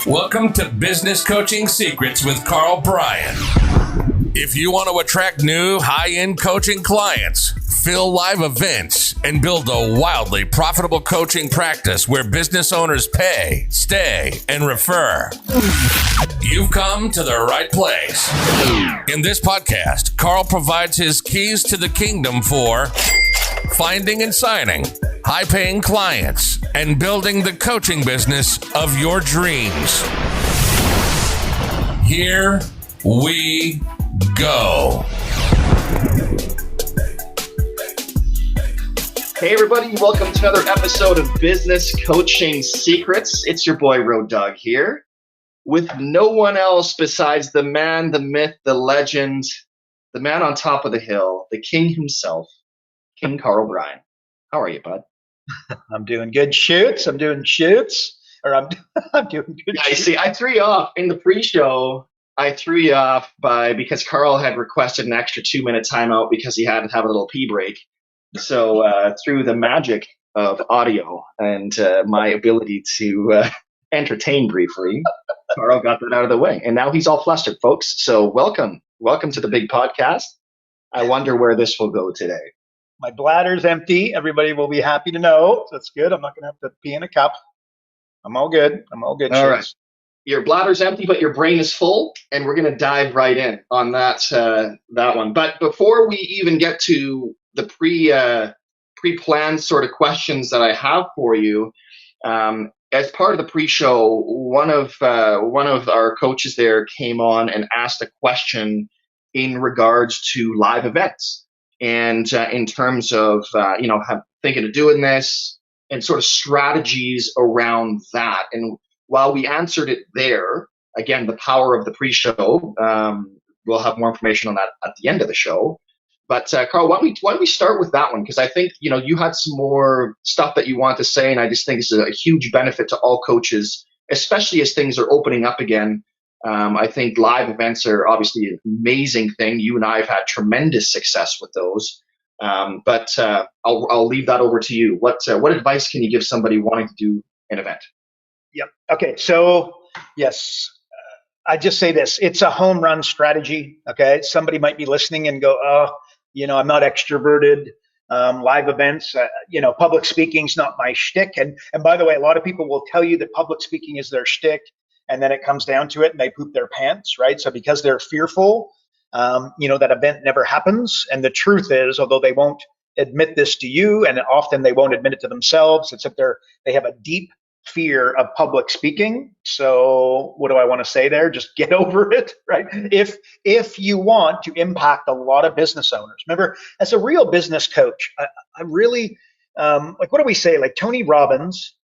Welcome to Business Coaching Secrets with Karl Bryan. If you want to attract new high-end coaching clients, fill live events, and build a wildly profitable coaching practice where business owners pay, stay, and refer, you've come to the right place. In this podcast, Karl provides his keys to the kingdom for finding and signing high-paying clients and building the coaching business of your dreams. Here we go. Hey everybody, welcome to another episode of Business Coaching Secrets. It's your boy Road Dogg here with no one else besides the man, the myth, the legend, the man on top of the hill, the king himself, King Karl Bryan. How are you, bud? I'm doing good shoots. I'm doing good Yeah, you shoots. see, I threw you off in the pre-show. I threw you off because Karl had requested an extra 2-minute timeout because he had to have a little pee break. So through the magic of audio and my ability to entertain briefly, Karl got that out of the way. And now he's all flustered, folks. So welcome to the big podcast. I wonder where this will go today. My bladder's empty. Everybody will be happy to know. That's good. I'm not going to have to pee in a cup. I'm all good. All shoots. right. Your bladder's empty, but your brain is full, and we're going to dive right in on that one. But before we even get to the pre-planned sort of questions that I have for you, as part of the pre-show, one of our coaches there came on and asked a question in regards to live events, and in terms of thinking of doing this and sort of strategies around that. And while we answered it there, again, the power of the pre-show, we'll have more information on that at the end of the show. But Karl, why don't we start with that one? Because I think you had some more stuff that you want to say, and I just think it's a huge benefit to all coaches, especially as things are opening up again. I think live events are obviously an amazing thing. You and I have had tremendous success with those. But I'll leave that over to you. What advice can you give somebody wanting to do an event? Yep. Okay. So yes, I just say this. It's a home run strategy. Okay. Somebody might be listening and go, I'm not extroverted. Live events, public speaking's not my shtick. And by the way, a lot of people will tell you that public speaking is their shtick, and then it comes down to it and they poop their pants, right? So because they're fearful, that event never happens. And the truth is, although they won't admit this to you, and often they won't admit it to themselves, it's that they have a deep fear of public speaking. So what do I want to say there? Just get over it, right? If you want to impact a lot of business owners, remember, as a real business coach, I really, what do we say? Like Tony Robbins,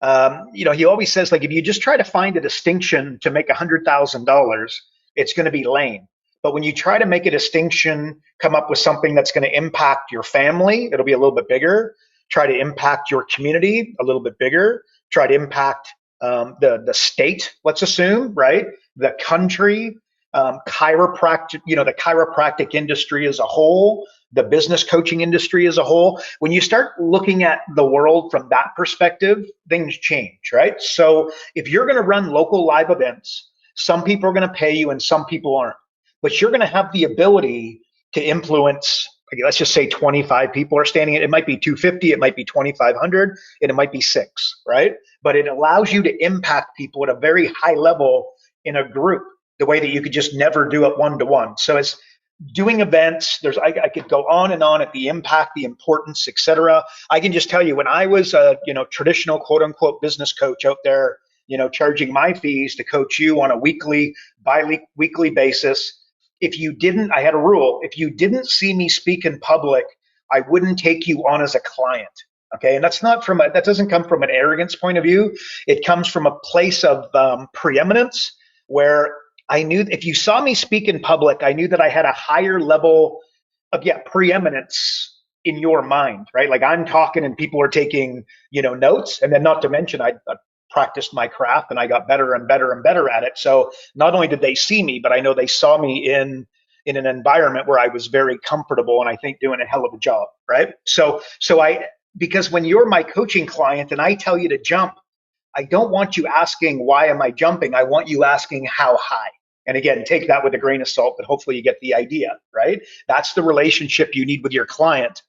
he always says, like, if you just try to find a distinction to make $100,000, it's going to be lame. But when you try to make a distinction, come up with something that's going to impact your family, it'll be a little bit bigger. Try to impact your community, a little bit bigger. Try to impact the state, let's assume, right? The country, chiropractic, the chiropractic industry as a whole, the business coaching industry as a whole. When you start looking at the world from that perspective, things change, right? So if you're going to run local live events, some people are going to pay you and some people aren't. But you're going to have the ability to influence, let's just say 25 people are standing. It might be 250, it might be 2,500, and it might be 6, right? But it allows you to impact people at a very high level in a group, the way that you could just never do it one-to-one. So it's doing events. I could go on and on at the impact, the importance, etc. I can just tell you, when I was a traditional quote-unquote business coach out there, charging my fees to coach you on a weekly, bi-weekly basis, I had a rule. If you didn't see me speak in public, I wouldn't take you on as a client. Okay. And that doesn't come from an arrogance point of view. It comes from a place of preeminence, where I knew if you saw me speak in public, I knew that I had a higher level of preeminence in your mind, right? Like I'm talking and people are taking, notes. And then not to mention, I practiced my craft and I got better and better and better at it. So not only did they see me, but I know they saw me in an environment where I was very comfortable and I think doing a hell of a job, right? Because when you're my coaching client and I tell you to jump, I don't want you asking, why am I jumping? I want you asking how high. And again, take that with a grain of salt, but hopefully you get the idea, right? That's the relationship you need with your client.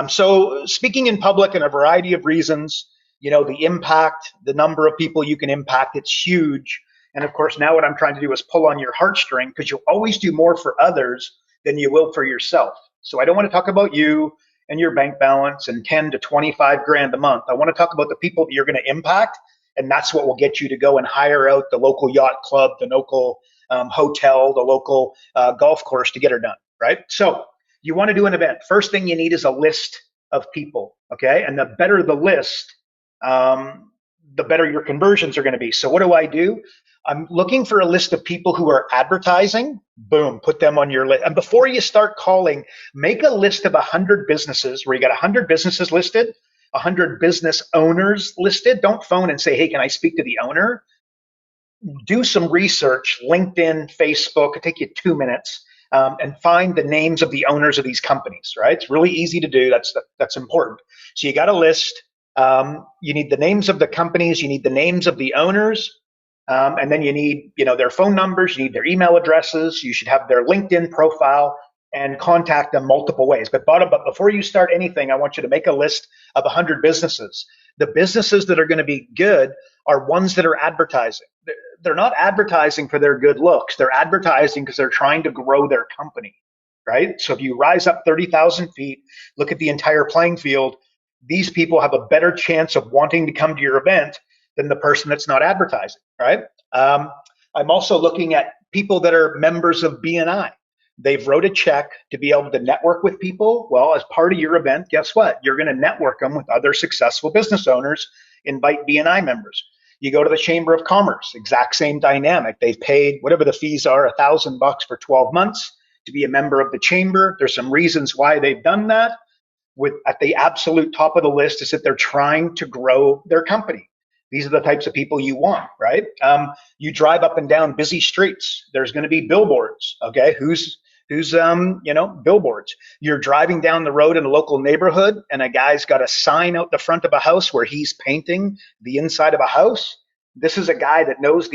So speaking in public and a variety of reasons, the impact, the number of people you can impact, it's huge. And of course, now what I'm trying to do is pull on your heartstring, because you'll always do more for others than you will for yourself. So I don't want to talk about you and your bank balance and 10 to 25 grand a month. I want to talk about the people that you're going to impact. And that's what will get you to go and hire out the local yacht club, the local hotel, the local golf course to get her done, right? So you want to do an event. First thing you need is a list of people, okay? And the better the list, the better your conversions are going to be. So what do? I'm looking for a list of people who are advertising. Boom, put them on your list. And before you start calling, make a list of 100 businesses where you got 100 businesses listed, 100 business owners listed. Don't phone and say, hey, can I speak to the owner? Do some research, LinkedIn, Facebook, it'll take you 2 minutes, and find the names of the owners of these companies, right? It's really easy to do. That's important. So you got a list. You need the names of the companies. You need the names of the owners. And then you need, their phone numbers. You need their email addresses. You should have their LinkedIn profile and contact them multiple ways. But before you start anything, I want you to make a list of 100 businesses. The businesses that are going to be good are ones that are advertising. They're not advertising for their good looks. They're advertising because they're trying to grow their company, right? So if you rise up 30,000 feet, look at the entire playing field, these people have a better chance of wanting to come to your event than the person that's not advertising, right? I'm also looking at people that are members of BNI. They've wrote a check to be able to network with people. Well, as part of your event, guess what? You're going to network them with other successful business owners, invite BNI members. You go to the Chamber of Commerce, exact same dynamic. They've paid whatever the fees are, $1,000 for 12 months to be a member of the chamber. There's some reasons why they've done that. At the absolute top of the list is that they're trying to grow their company. These are the types of people you want, right? You drive up and down busy streets. There's going to be billboards. Okay, who's billboards. You're driving down the road in a local neighborhood, and a guy's got a sign out the front of a house where he's painting the inside of a house. This is a guy that knows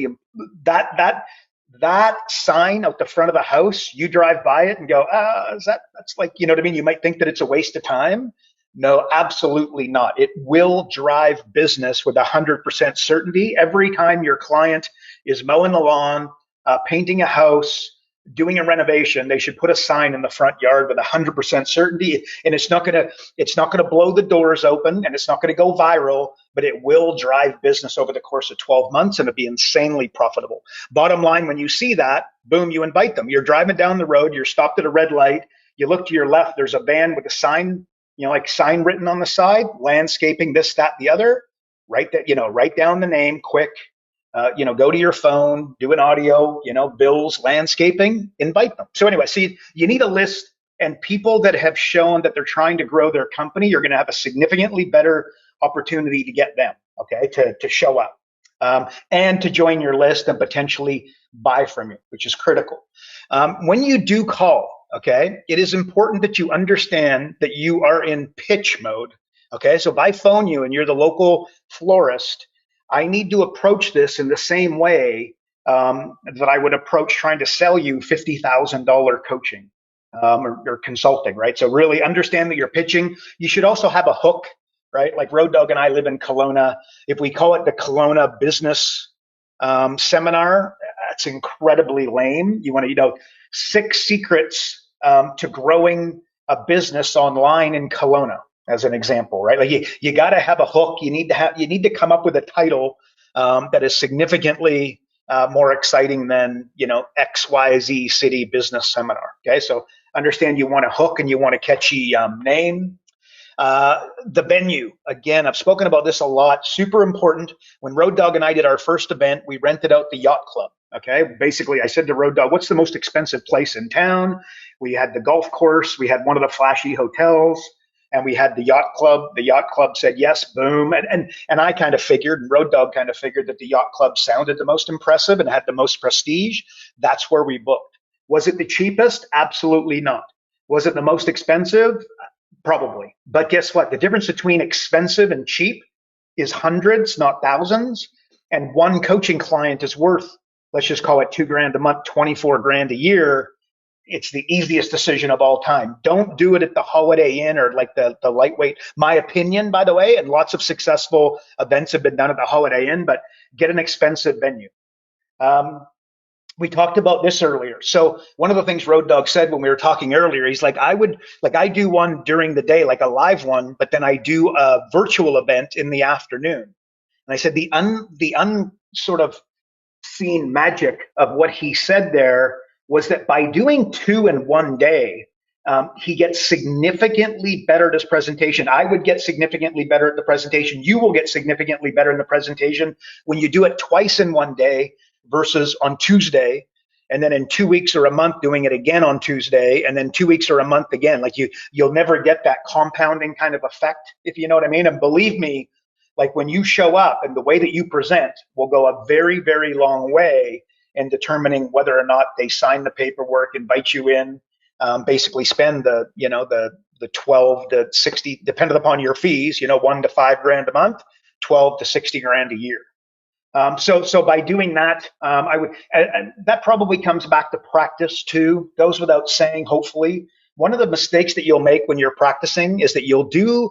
that sign out the front of the house. You drive by it and go, that's like, you know what I mean? You might think that it's a waste of time. No, absolutely not. It will drive business with 100% certainty. Every time your client is mowing the lawn, painting a house, doing a renovation, they should put a sign in the front yard with 100% certainty. And it's not gonna blow the doors open, and it's not gonna go viral, but it will drive business over the course of 12 months, and it'll be insanely profitable. Bottom line, when you see that, boom, you invite them. You're driving down the road, you're stopped at a red light, you look to your left, there's a van with a sign, like sign written on the side, landscaping, this, that, the other. Write down the name quick. Go to your phone, do an audio, bills, landscaping, invite them. So anyway, see, you need a list, and people that have shown that they're trying to grow their company, you're going to have a significantly better opportunity to get them, okay, to show up and to join your list and potentially buy from you, which is critical. When you do call, okay, it is important that you understand that you are in pitch mode. Okay, so if I phone you and you're the local florist, I need to approach this in the same way that I would approach trying to sell you $50,000 coaching or consulting, right? So really understand that you're pitching. You should also have a hook, right? Like Road Dogg and I live in Kelowna. If we call it the Kelowna Business Seminar, that's incredibly lame. You want to, 6 secrets to growing a business online in Kelowna, as an example, right? Like you got to have a hook. You need to come up with a title that is significantly more exciting than XYZ City Business Seminar. Okay, so understand you want a hook and you want a catchy name. The venue, again, I've spoken about this a lot. Super important. When Road Dogg and I did our first event, we rented out the yacht club. Okay, basically, I said to Road Dogg, "What's the most expensive place in town?" We had the golf course. We had one of the flashy hotels. And we had the yacht club. The yacht club said yes, boom. And I kind of figured, and Road Dogg kind of figured that the yacht club sounded the most impressive and had the most prestige. That's where we booked. Was it the cheapest? Absolutely not. Was it the most expensive? Probably. But guess what? The difference between expensive and cheap is hundreds, not thousands. and one coaching client is worth, let's just call it $2,000 a month, 24 grand a year, it's the easiest decision of all time. Don't do it at the Holiday Inn or like the lightweight. My opinion, by the way, and lots of successful events have been done at the Holiday Inn, but get an expensive venue. We talked about this earlier. So one of the things Road Dogg said when we were talking earlier, he's like, I do one during the day, like a live one, but then I do a virtual event in the afternoon. And I said the sort of seen magic of what he said there was that by doing two in one day, he gets significantly better at his presentation. I would get significantly better at the presentation. You will get significantly better in the presentation when you do it twice in one day versus on Tuesday, and then in 2 weeks or a month doing it again on Tuesday, and then 2 weeks or a month again. Like you'll never get that compounding kind of effect, if you know what I mean. And believe me, like when you show up and the way that you present will go a very, very long way in determining whether or not they sign the paperwork, invite you in, basically spend the 12 to 60, depending upon your fees, $1 to $5 grand a month, 12 to 60 grand a year. So by doing that, I would, and that probably comes back to practice too. Goes without saying, hopefully. One of the mistakes that you'll make when you're practicing is that you'll do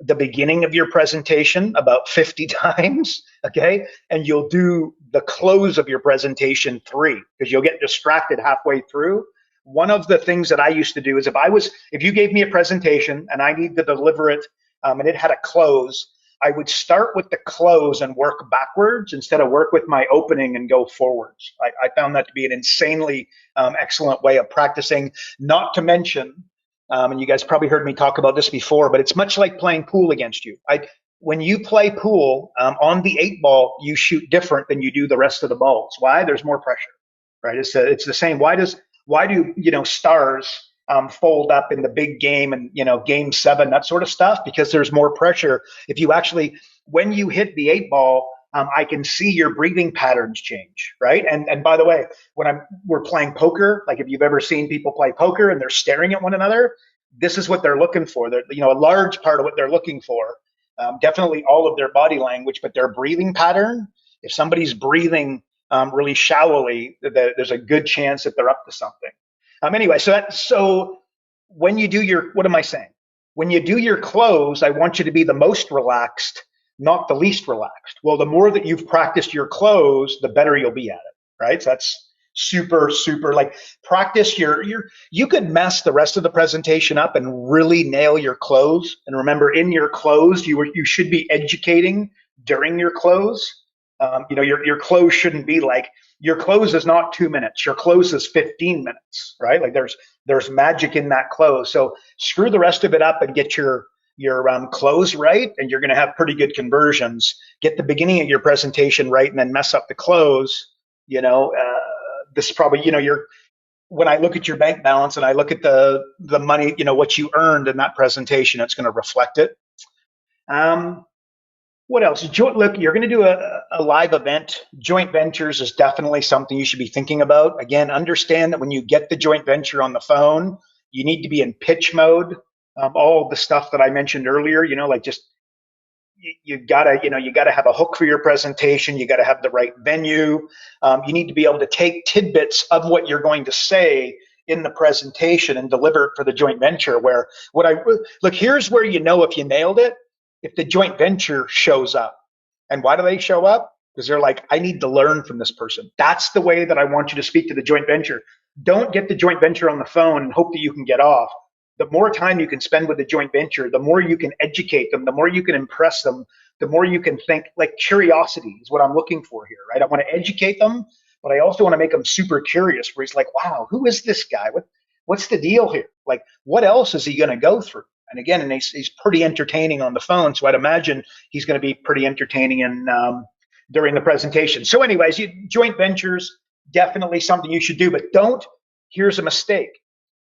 the beginning of your presentation about 50 times, okay? And you'll do the close of your presentation 3 because you'll get distracted halfway through. One of the things that I used to do is if you gave me a presentation and I need to deliver it and it had a close, I would start with the close and work backwards instead of work with my opening and go forwards. I found that to be an insanely excellent way of practicing, not to mention, and you guys probably heard me talk about this before, but it's much like playing pool against you. When you play pool on the 8 ball, you shoot different than you do the rest of the balls. Why? There's more pressure, right? It's the same. Why do stars fold up in the big game and game 7, that sort of stuff? Because there's more pressure. If you actually, when you hit the 8 ball, I can see your breathing patterns change, right? And by the way, when we're playing poker, like if you've ever seen people play poker and they're staring at one another, this is what they're looking for. They're, a large part of what they're looking for, definitely all of their body language, but their breathing pattern. If somebody's breathing really shallowly, there's a good chance that they're up to something. Anyway, so when you do what am I saying? When you do your close, I want you to be the most relaxed, not the least relaxed. Well, the more that you've practiced your close, the better you'll be at it, right? So that's super, super, like practice you could mess the rest of the presentation up and really nail your close. And remember, in your close, you should be educating during your close. Your close shouldn't be like, your close is not 2 minutes. Your close is 15 minutes, right? Like there's magic in that close. So screw the rest of it up and get your close right, and you're going to have pretty good conversions. Get the beginning of your presentation right, and then mess up the close. This is probably, when I look at your bank balance and I look at the money, what you earned in that presentation, it's going to reflect it. What else? Look, you're going to do a live event. Joint ventures is definitely something you should be thinking about. Again, understand that when you get the joint venture on the phone, you need to be in pitch mode. All the stuff that I mentioned earlier, like just you gotta have a hook for your presentation. You gotta have the right venue. You need to be able to take tidbits of what you're going to say in the presentation and deliver it for the joint venture. Here's where you know if you nailed it. If the joint venture shows up. And why do they show up? Because they're like, I need to learn from this person. That's the way that I want you to speak to the joint venture. Don't get the joint venture on the phone and hope that you can get off. The more time you can spend with the joint venture, the more you can educate them, the more you can impress them, the more you can think. Like curiosity is what I'm looking for here, right? I want to educate them, but I also want to make them super curious, where he's like, wow, who is this guy? What's the deal here? Like, what else is he going to go through? And again, he's pretty entertaining on the phone, so I'd imagine he's going to be pretty entertaining during the presentation. So anyways, joint ventures, definitely something you should do, but here's a mistake,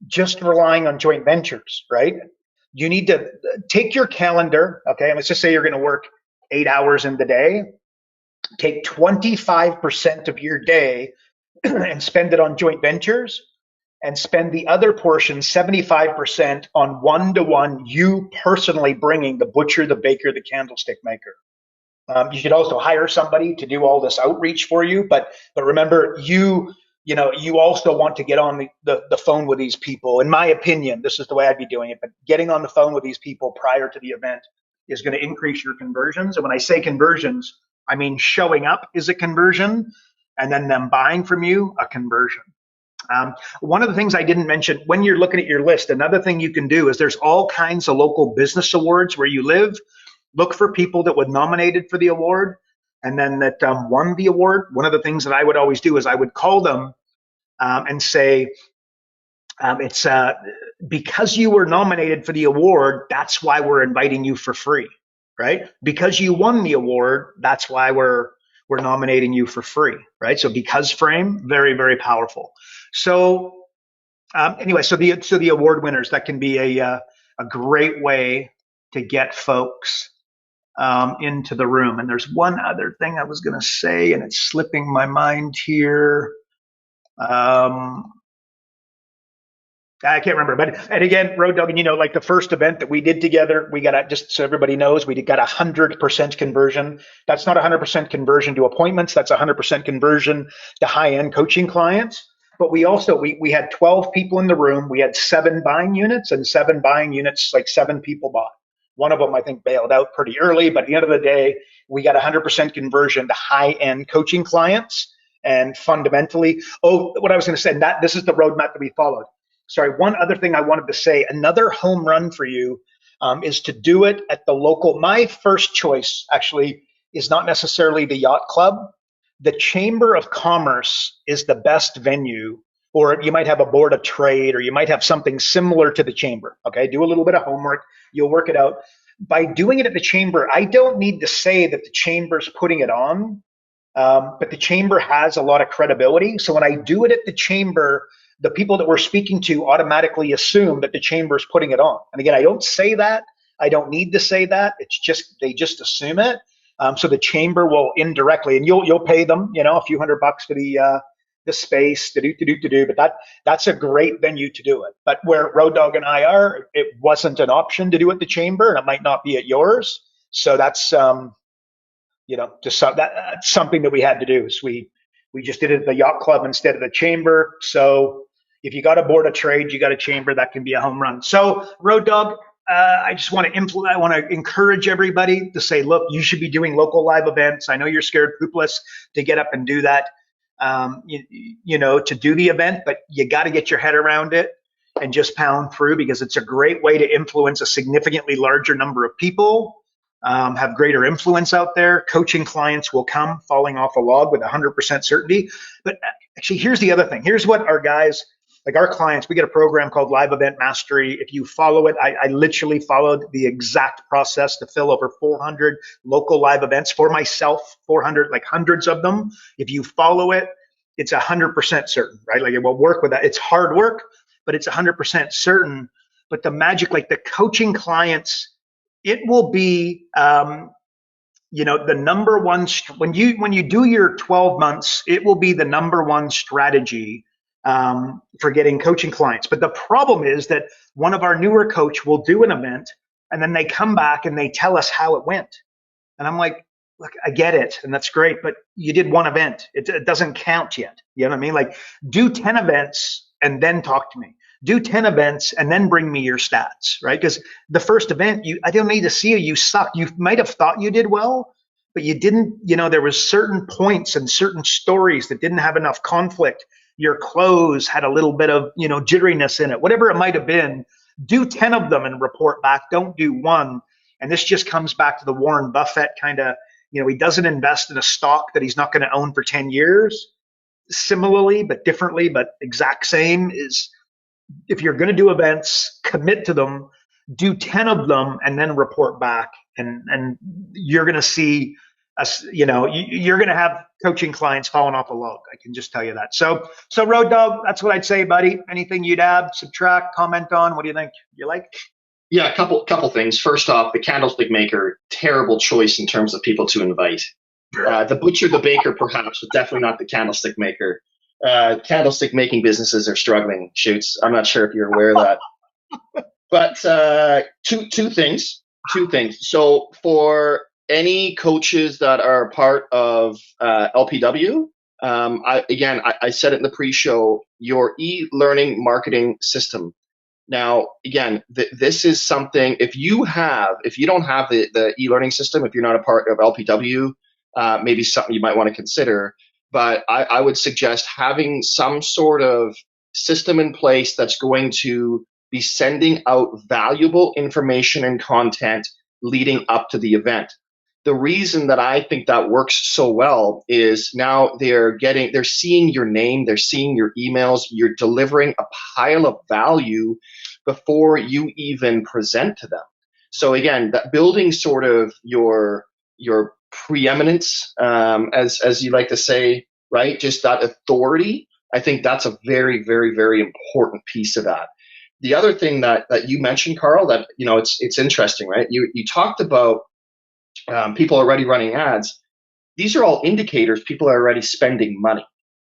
just relying on joint ventures, right? You need to take your calendar, okay, and let's just say you're going to work 8 hours in the day. Take 25% of your day and spend it on joint ventures, and spend the other portion, 75%, on one-to-one, you personally bringing the butcher, the baker, the candlestick maker. You should also hire somebody to do all this outreach for you. But remember, you also want to get on the phone with these people. In my opinion, this is the way I'd be doing it. But getting on the phone with these people prior to the event is going to increase your conversions. And when I say conversions, I mean showing up is a conversion, and then them buying from you, a conversion. One of the things I didn't mention when you're looking at your list, another thing you can do is there's all kinds of local business awards where you live. Look for people that were nominated for the award and then that won the award. One of the things that I would always do is I would call them and say, it's because you were nominated for the award, that's why we're inviting you for free, right? Because you won the award, that's why we're nominating you for free, right? So because frame, very, very powerful. So anyway, so the award winners, that can be a great way to get folks into the room. And there's one other thing I was going to say, and it's slipping my mind here. I can't remember, and again, Road Dog, and like the first event that we did together, we got just so everybody knows, we got 100% conversion. That's not 100% conversion to appointments. That's 100% conversion to high-end coaching clients. But we also, we had 12 people in the room. We had 7 buying units, and 7 buying units, like 7 people bought. One of them, I think, bailed out pretty early, but at the end of the day, we got 100% conversion to high-end coaching clients. And fundamentally, what I was going to say, and this is the roadmap that we followed. Sorry, one other thing I wanted to say, another home run for you is to do it at the local. My first choice actually is not necessarily the yacht club. The Chamber of Commerce is the best venue, or you might have a board of trade, or you might have something similar to the chamber. Okay, do a little bit of homework. You'll work it out. By doing it at the chamber, I don't need to say that the chamber's putting it on, but the chamber has a lot of credibility. So when I do it at the chamber, the people that we're speaking to automatically assume that the chamber is putting it on. And again, I don't say that. I don't need to say that. It's just, they just assume it. So the chamber will indirectly, and you'll pay them, a few $100 for the space to do. But that's a great venue to do it. But where Road Dog and I are, it wasn't an option to do at the chamber, and it might not be at yours. So that's that's something that we had to do. Is we just did it at the yacht club instead of the chamber. So if you got a board of trade, you got a chamber, that can be a home run. So Road Dog, I just want to encourage everybody to say, look, you should be doing local live events. I know you're scared poopless to get up and do that, to do the event, but you got to get your head around it and just pound through, because it's a great way to influence a significantly larger number of people. Have greater influence out there. Coaching clients will come falling off a log with 100% certainty. But actually, here's the other thing. Here's what our guys, like our clients, we get a program called Live Event Mastery. If you follow it, I literally followed the exact process to fill over 400 local live events for myself, 400, like hundreds of them. If you follow it, it's 100% certain, right? Like it will work with that. It's hard work, but it's 100% certain. But the magic, like the coaching clients, it will be, the number one, when you do your 12 months, it will be the number one strategy for getting coaching clients. But the problem is that one of our newer coach will do an event and then they come back and they tell us how it went. And I'm like, look, I get it. And that's great, but you did one event. It doesn't count yet. You know what I mean? Like do 10 events and then talk to me. Do 10 events and then bring me your stats, right? Because the first event, I don't need to see you sucked. You might have thought you did well, but you didn't, there was certain points and certain stories that didn't have enough conflict. Your close had a little bit of, jitteriness in it, whatever it might have been. Do 10 of them and report back. Don't do one. And this just comes back to the Warren Buffett kind of, he doesn't invest in a stock that he's not going to own for 10 years. Similarly, but differently, but exact same is, if you're going to do events, commit to them, do 10 of them, and then report back. And you're going to see us, you're going to have coaching clients falling off a log. I can just tell you that. So Road Dog, that's what I'd say, buddy. Anything you'd add, subtract, comment on? What do you think? You like? Yeah, a couple things. First off, the candlestick maker, terrible choice in terms of people to invite. The butcher, the baker, perhaps, but definitely not the candlestick maker. Candlestick making businesses are struggling. Shoots. I'm not sure if you're aware of that. But two things. So for any coaches that are part of LPW, I said it in the pre-show, your e-learning marketing system. Now, again, this is something, if you don't have the e-learning system, if you're not a part of LPW, maybe something you might want to consider. But I would suggest having some sort of system in place that's going to be sending out valuable information and content leading up to the event. The reason that I think that works so well is now they're seeing your name, they're seeing your emails, you're delivering a pile of value before you even present to them. So again, that building sort of your preeminence, as you like to say, right? Just that authority. I think that's a very, very, very important piece of that. The other thing that you mentioned, Karl, that it's interesting, right? You talked about people already running ads. These are all indicators people are already spending money,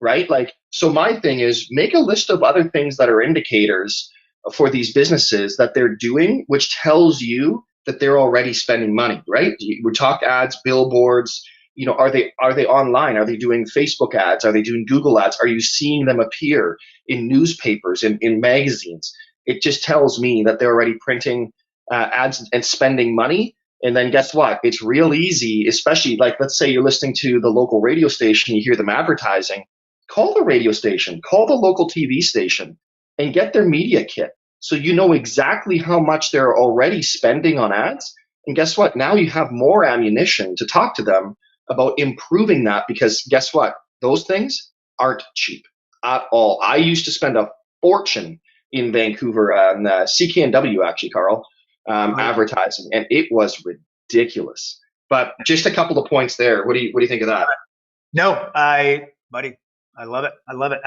right? Like, so my thing is make a list of other things that are indicators for these businesses that they're doing, which tells you that they're already spending money, right? We talk ads, billboards. Are they online? Are they doing Facebook ads? Are they doing Google ads? Are you seeing them appear in newspapers, in magazines? It just tells me that they're already printing ads and spending money. And then guess what? It's real easy, especially like, let's say you're listening to the local radio station, you hear them advertising, call the radio station, call the local TV station and get their media kit. So you know exactly how much they're already spending on ads. And guess what? Now you have more ammunition to talk to them about improving that, because guess what? Those things aren't cheap at all. I used to spend a fortune in Vancouver on CKNW, actually, Karl, advertising, and it was ridiculous. But just a couple of points there. What do you think of that? No, buddy, I love it. I love it.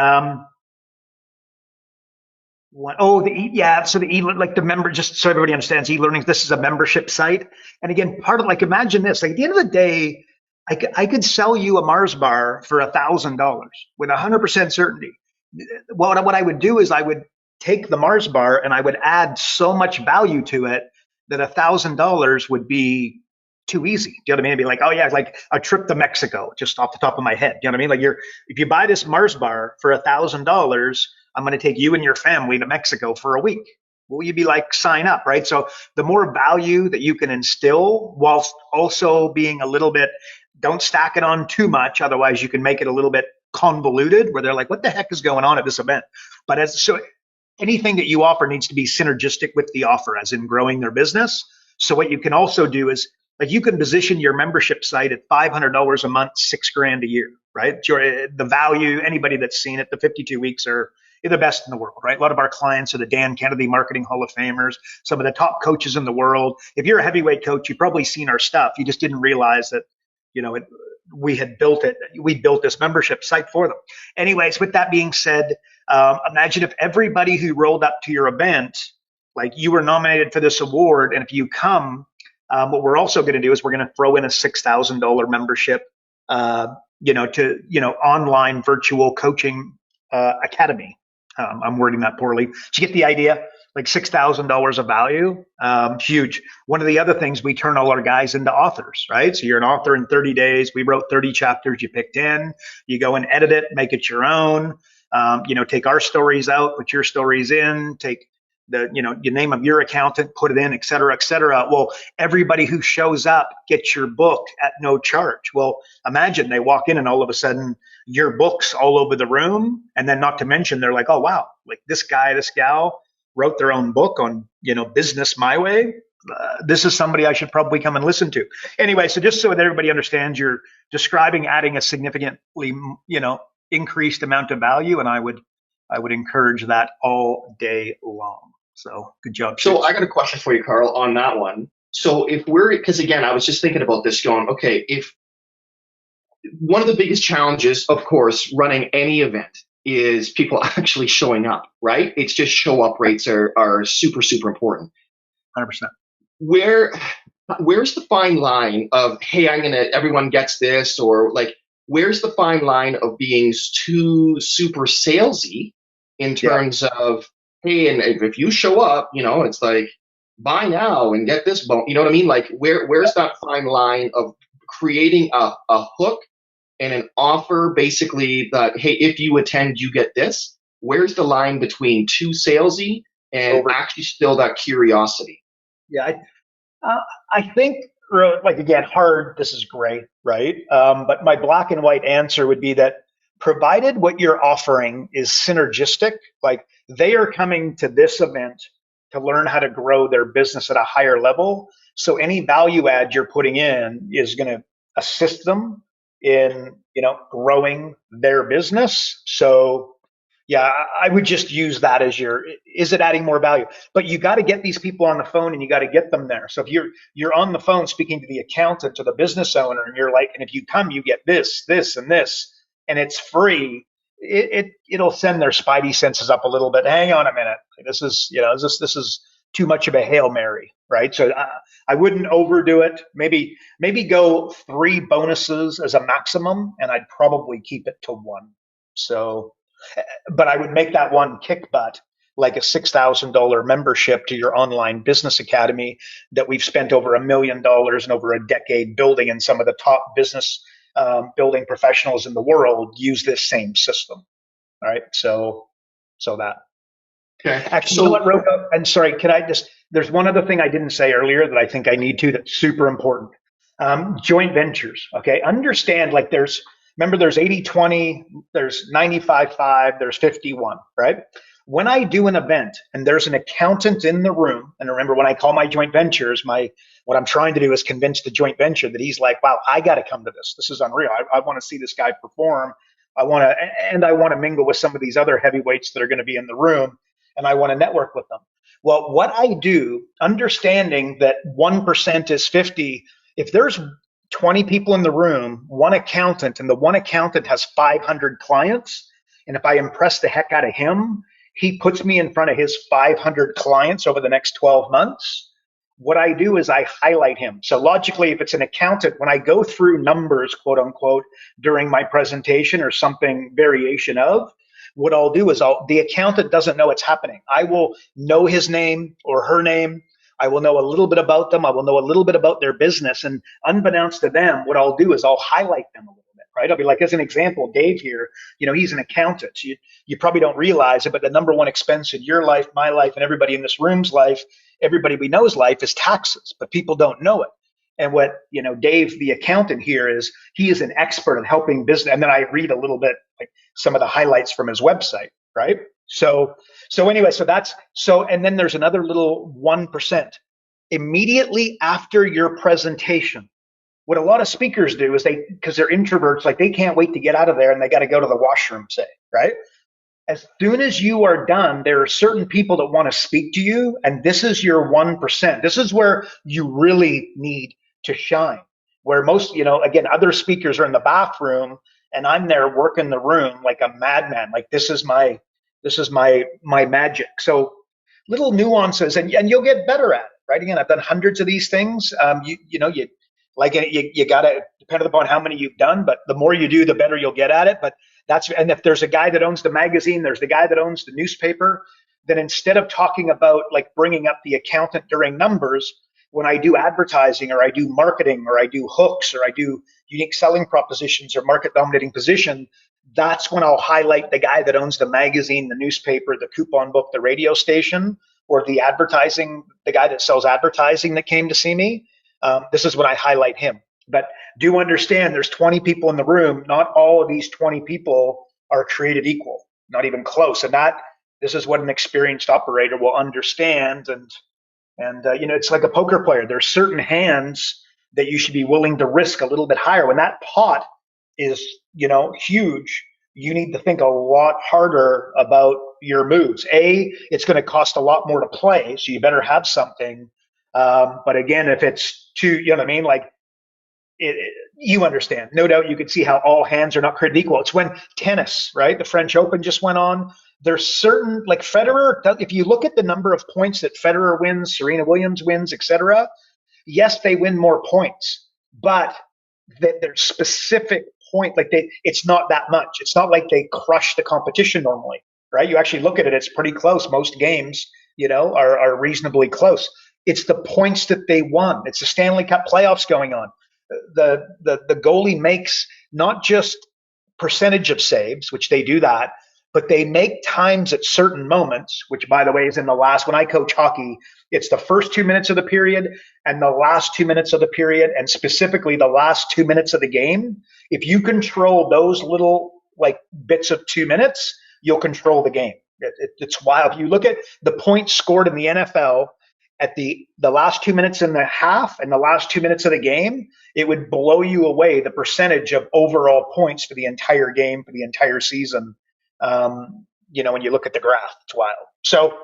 So like the member, just so everybody understands, e-learning, this is a membership site. And again, part of, like, imagine this, like at the end of the day, I could sell you a Mars bar for $1,000 with 100% certainty. What I would do is I would take the Mars bar and I would add so much value to it that $1,000 would be too easy. Do you know what I mean? It'd be like, oh yeah, like a trip to Mexico, just off the top of my head. Do you know what I mean? Like if you buy this Mars bar for $1,000, I'm going to take you and your family to Mexico for a week. Will you be like, sign up, right? So the more value that you can instill whilst also being a little bit, don't stack it on too much. Otherwise you can make it a little bit convoluted where they're like, what the heck is going on at this event? But so anything that you offer needs to be synergistic with the offer, as in growing their business. So what you can also do is, like, you can position your membership site at $500 a month, $6,000 a year, right? The value, anybody that's seen it, the 52 weeks are the best in the world, right? A lot of our clients are the Dan Kennedy Marketing Hall of Famers, some of the top coaches in the world. If you're a heavyweight coach, you've probably seen our stuff. You just didn't realize that, we had built it. We built this membership site for them. Anyways, with that being said, imagine if everybody who rolled up to your event, like, you were nominated for this award, and if you come, what we're also going to do is we're going to throw in a $6,000 membership, to online virtual coaching academy. I'm wording that poorly. Did you get the idea? Like $6,000 of value, huge. One of the other things, we turn all our guys into authors, right? So you're an author in 30 days. We wrote 30 chapters. You pick 10. You go and edit it, make it your own. Take our stories out, put your stories in. Take the name of your accountant, put it in, et cetera, et cetera. Well, everybody who shows up gets your book at no charge. Well, imagine they walk in and all of a sudden your book's all over the room, and then not to mention they're like, oh wow, like this guy, this gal wrote their own book on, business my way. This is somebody I should probably come and listen to. Anyway, so just so that everybody understands, you're describing adding a significantly, increased amount of value, and I would encourage that all day long. So good job. So I got a question for you, Karl, on that one. So because again, I was just thinking about this going, okay, if one of the biggest challenges, of course, running any event is people actually showing up, right? It's just show up rates are super, super important. 100%. Where's the fine line of, hey, everyone gets this, or like, where's the fine line of being too super salesy in terms of, hey, and if you show up, it's like, buy now and get this bone. You know what I mean? Like where's that fine line of creating a hook and an offer, basically that, hey, if you attend, you get this. Where's the line between too salesy and actually still that curiosity? Yeah, I think, like, again, hard, this is great, right? But my black and white answer would be that provided what you're offering is synergistic, like they are coming to this event to learn how to grow their business at a higher level. So any value add you're putting in is going to assist them in, growing their business. So yeah, I would just use that as is it adding more value? But you got to get these people on the phone and you got to get them there. So if you're on the phone speaking to the accountant or the business owner and you're like, and if you come, you get this, this, and this, and it's free, it'll send their spidey senses up a little bit. Hang on a minute. This is, this is too much of a Hail Mary, right? So I wouldn't overdo it. Maybe go 3 bonuses as a maximum, and I'd probably keep it to 1. So, but I would make that one kick butt, like a $6,000 membership to your online business academy that we've spent over $1 million and over a decade building, and some of the top business building professionals in the world use this same system. All right, so that. Okay. Actually, so, you know what, Rocco? And sorry, there's one other thing I didn't say earlier that I think I need to, that's super important. Joint ventures. Okay. Understand, like remember there's 80-20, there's 95-5, there's 51, right? When I do an event and there's an accountant in the room, and remember when I call my joint ventures, what I'm trying to do is convince the joint venture that he's like, wow, I got to come to this. This is unreal. I want to see this guy perform. I want to mingle with some of these other heavyweights that are going to be in the room, and I want to network with them. Well, what I do, understanding that 1% is 50, if there's 20 people in the room, one accountant, and the one accountant has 500 clients, and if I impress the heck out of him, he puts me in front of his 500 clients over the next 12 months. What I do is I highlight him. So logically, if it's an accountant, when I go through numbers, quote unquote, during my presentation or something variation of, what I'll do is the accountant doesn't know it's happening. I will know his name or her name. I will know a little bit about them. I will know a little bit about their business. And unbeknownst to them, what I'll do is I'll highlight them a little bit, right? I'll be like, as an example, Dave here, he's an accountant. You probably don't realize it, but the number one expense in your life, my life, and everybody in this room's life, everybody we know's life, is taxes, but people don't know it. And what, Dave, the accountant here, he is an expert in helping business. And then I read a little bit, like some of the highlights from his website, right? So anyway, and then there's another little 1%. Immediately after your presentation, what a lot of speakers do is because they're introverts, like they can't wait to get out of there and they got to go to the washroom, say, right? As soon as you are done, there are certain people that want to speak to you, and this is your 1%. This is where you really need to shine. Where most, again, other speakers are in the bathroom, and I'm there working the room like a madman. Like this is my magic. So little nuances, and you'll get better at it, right? Again, I've done hundreds of these things. You got to, depending upon how many you've done, but the more you do, the better you'll get at it. But and if there's a guy that owns the magazine, there's the guy that owns the newspaper, then instead of talking about like bringing up the accountant during numbers, when I do advertising or I do marketing or I do hooks or I do unique selling propositions or market dominating position, that's when I'll highlight the guy that owns the magazine, the newspaper, the coupon book, the radio station, or the guy that sells advertising that came to see me. This is when I highlight him. But do understand there's 20 people in the room. Not all of these 20 people are created equal, not even close. And this is what an experienced operator will understand. And it's like a poker player. There's certain hands that you should be willing to risk a little bit higher. When that pot is, huge, you need to think a lot harder about your moves. It's going to cost a lot more to play, so you better have something. But again, if it's too, you know what I mean? Like, you understand. No doubt you can see how all hands are not created equal. It's when tennis, right? The French Open just went on. There's certain, like Federer, if you look at the number of points that Federer wins, Serena Williams wins, etc., yes, they win more points, but there's specific point, like it's not that much. It's not like they crush the competition normally, right? You actually look at it, it's pretty close. Most games, are reasonably close. It's the points that they won. It's the Stanley Cup playoffs going on. The goalie makes not just percentage of saves, which they do that, but they make times at certain moments, which by the way is in the last, when I coach hockey, it's the first 2 minutes of the period and the last 2 minutes of the period, and specifically the last 2 minutes of the game. If you control those little like bits of 2 minutes, you'll control the game. It's wild. You look at the points scored in the NFL at the last 2 minutes in the half and the last 2 minutes of the game, it would blow you away the percentage of overall points for the entire game, for the entire season. When you look at the graph, it's wild. So